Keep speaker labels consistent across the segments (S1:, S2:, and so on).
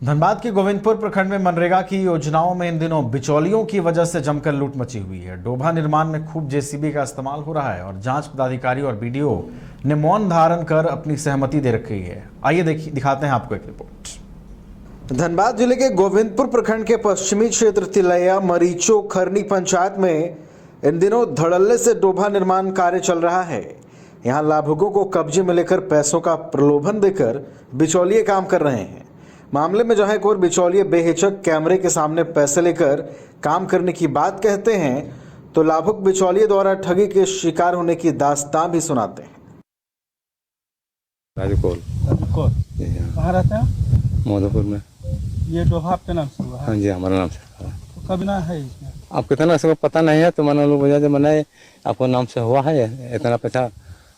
S1: धनबाद के गोविंदपुर प्रखंड में मनरेगा की योजनाओं में इन दिनों बिचौलियों की वजह से जमकर लूट मची हुई है। डोभा निर्माण में खूब जेसीबी का इस्तेमाल हो रहा है और जांच पदाधिकारी और बीडीओ ने मौन धारण कर अपनी सहमति दे रखी है। आइए दिखाते हैं आपको एक रिपोर्ट।
S2: धनबाद जिले के गोविंदपुर प्रखंड के पश्चिमी क्षेत्र तिलैया मरीचो खरनी पंचायत में इन दिनों धड़ल्ले से डोभा निर्माण कार्य चल रहा है। यहाँ लाभुकों को कब्जे में लेकर पैसों का प्रलोभन देकर बिचौलिए काम कर रहे हैं। मामले में जहां एक और बिचौलिए बेहिचक कैमरे के सामने पैसे लेकर काम करने की बात कहते हैं, तो लाभुक बिचौलिए द्वारा ठगी के शिकार होने की दास्तान भी सुनाते हैं।
S3: राजकोल
S4: कहाँ रहते हैं?
S3: मधुपुर में।
S4: ये डोभा आपके नाम से हुआ है?
S3: हाँ जी, हमारा नाम से।
S4: तो कब ना है इसमें?
S3: आप कितना से पता नहीं है, तो मैंने लोग वजह से मैंने आपको नाम से हुआ है इतना पैसा।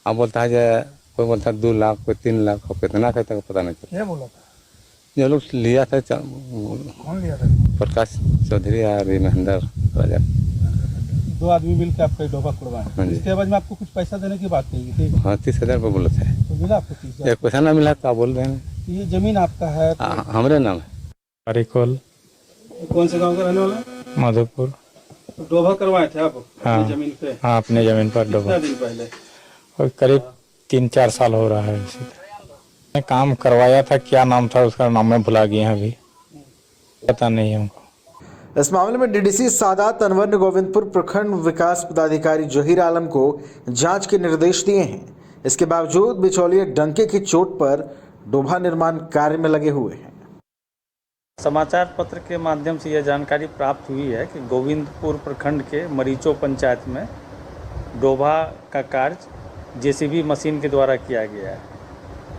S3: आप बोलता है जो कोई बोलता है 2 लाख, कोई 3 लाख, और कितना कहता है पता नहीं चलता।
S4: क्या बोला था?
S3: जो लोग लिया था
S4: कौन लिया था?
S3: प्रकाश चौधरी और महेंद्र राजा,
S4: 2 आदमी मिलकर आपका डोभा खुदवाए।
S3: हाँ जी।
S4: इसके बाद में आपको कुछ पैसा देने की बात कही थी?
S3: हाँ, 30,000 रुपये बोले थे।
S4: तो मिला आपको 30,000?
S3: एक पैसा ना मिला तो आप बोल रहे हैं
S4: ये जमीन आपका है तो...
S3: हमारे नाम है।
S5: अरिकोल।
S4: कौन से गाँव का रहने वाला?
S5: मधुपुर।
S4: तो डोभा करवाए थे आप
S5: हाँ,
S4: अपनी जमीन पे?
S5: हाँ, अपने जमीन पर डोभा।
S4: कितना दिन पहले?
S5: और करीब 3-4 साल हो रहा है। मैं काम करवाया था, क्या नाम था उसका, नाम मैं भुला गया अभी, पता नहीं है हमको।
S2: इस मामले में डीडीसी सादात अनवर ने गोविंदपुर प्रखंड विकास पदाधिकारी जहीर आलम को जांच के निर्देश दिए हैं। इसके बावजूद बिचौलिए डंके की चोट पर डोभा निर्माण कार्य में लगे हुए हैं।
S6: समाचार पत्र के माध्यम से यह जानकारी प्राप्त हुई है कि गोविंदपुर प्रखंड के मरीचो पंचायत में डोभा का कार्य जेसीबी मशीन के द्वारा किया गया है।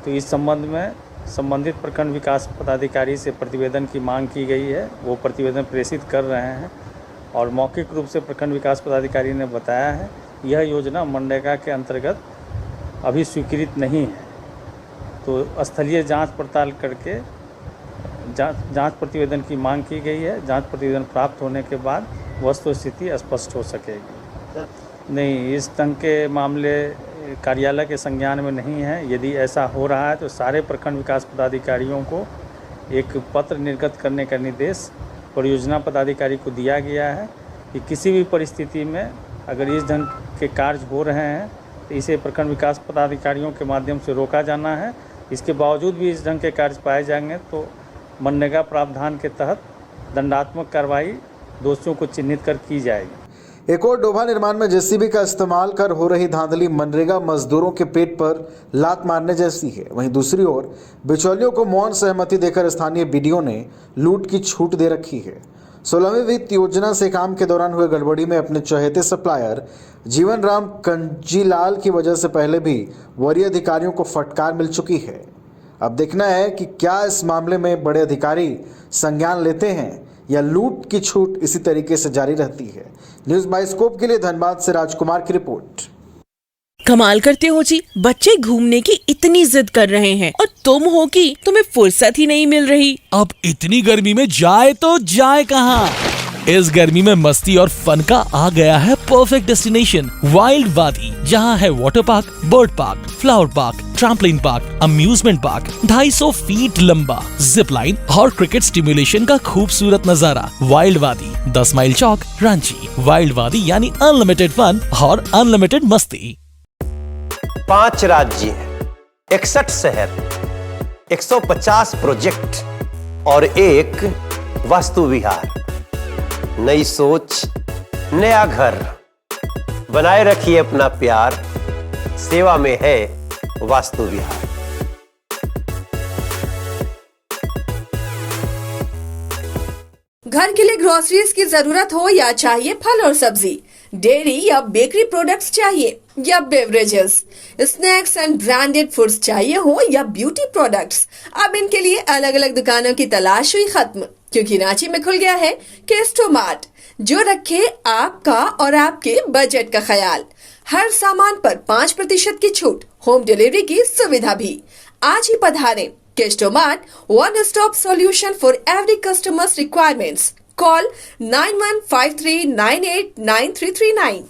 S6: तो इस संबंध में संबंधित प्रखंड विकास पदाधिकारी से प्रतिवेदन की मांग की गई है। वो प्रतिवेदन प्रेषित कर रहे हैं और मौखिक रूप से प्रखंड विकास पदाधिकारी ने बताया है यह योजना मनरेगा के अंतर्गत अभी स्वीकृत नहीं है। तो स्थलीय जांच पड़ताल करके जांच प्रतिवेदन की मांग की गई है। जांच प्रतिवेदन प्राप्त होने के बाद वस्तुस्थिति स्पष्ट हो सकेगी। नहीं, इस ढंग के मामले कार्यालय के संज्ञान में नहीं है। यदि ऐसा हो रहा है तो सारे प्रखंड विकास पदाधिकारियों को एक पत्र निर्गत करने का निर्देश परियोजना पदाधिकारी को दिया गया है कि किसी भी परिस्थिति में अगर इस ढंग के कार्य हो रहे हैं तो इसे प्रखंड विकास पदाधिकारियों के माध्यम से रोका जाना है। इसके बावजूद भी इस ढंग के कार्य पाए जाएंगे तो मनरेगा प्रावधान के तहत दंडात्मक कार्रवाई दोषियों को चिन्हित कर की जाएगी।
S2: एक और डोभा निर्माण में जेसीबी का इस्तेमाल कर हो रही धांधली मनरेगा मजदूरों के पेट पर लात मारने जैसी है। वहीं दूसरी ओर बिचौलियों को मौन सहमति देकर स्थानीय बीडीओ ने लूट की छूट दे रखी है। 16वीं वित्त योजना से काम के दौरान हुए गड़बड़ी में अपने चहेते सप्लायर जीवन राम कंजीलाल की वजह से पहले भी वरीय अधिकारियों को फटकार मिल चुकी है। अब देखना है कि क्या इस मामले में बड़े अधिकारी संज्ञान लेते हैं या लूट की छूट इसी तरीके से जारी रहती है। न्यूज बाइस्कोप के लिए धनबाद से राजकुमार की रिपोर्ट।
S7: कमाल करते हो जी, बच्चे घूमने की इतनी जिद कर रहे हैं और तुम हो कि तुम्हें फुर्सत ही नहीं मिल रही।
S8: अब इतनी गर्मी में जाए तो जाए कहाँ? इस गर्मी में मस्ती और फन का आ गया है परफेक्ट डेस्टिनेशन वाइल्ड वादी, जहाँ है water park, bird park, flower park, trampoline park, amusement park, 250 feet लंबा, जिप लाइन और क्रिकेट स्टिमुलेशन का खूबसूरत नजारा। वाइल्ड वादी, 10 माइल चौक, रांची। वाइल्ड वादी यानी अनलिमिटेड फन और अनलिमिटेड मस्ती।
S9: 5 राज्य, 61 शहर, 150 प्रोजेक्ट और एक वास्तु विहार। नई सोच, नया घर। बनाए रखिए अपना प्यार, सेवा में है वास्तु विहार।
S10: घर के लिए ग्रोसरीज की जरूरत हो या चाहिए फल और सब्जी, डेयरी या बेकरी प्रोडक्ट्स चाहिए या beverages, snacks and branded foods चाहिए हो या ब्यूटी प्रोडक्ट्स, अब इनके लिए अलग अलग दुकानों की तलाश हुई खत्म, क्योंकि रांची में खुल गया है केस्टोमार्ट, जो रखे आपका और आपके बजट का ख्याल। हर सामान पर 5% की छूट, होम डिलीवरी की सुविधा भी। आज ही पधारें। केस्टोमार्ट, one stop solution for every customers requirements. Call 9153989339.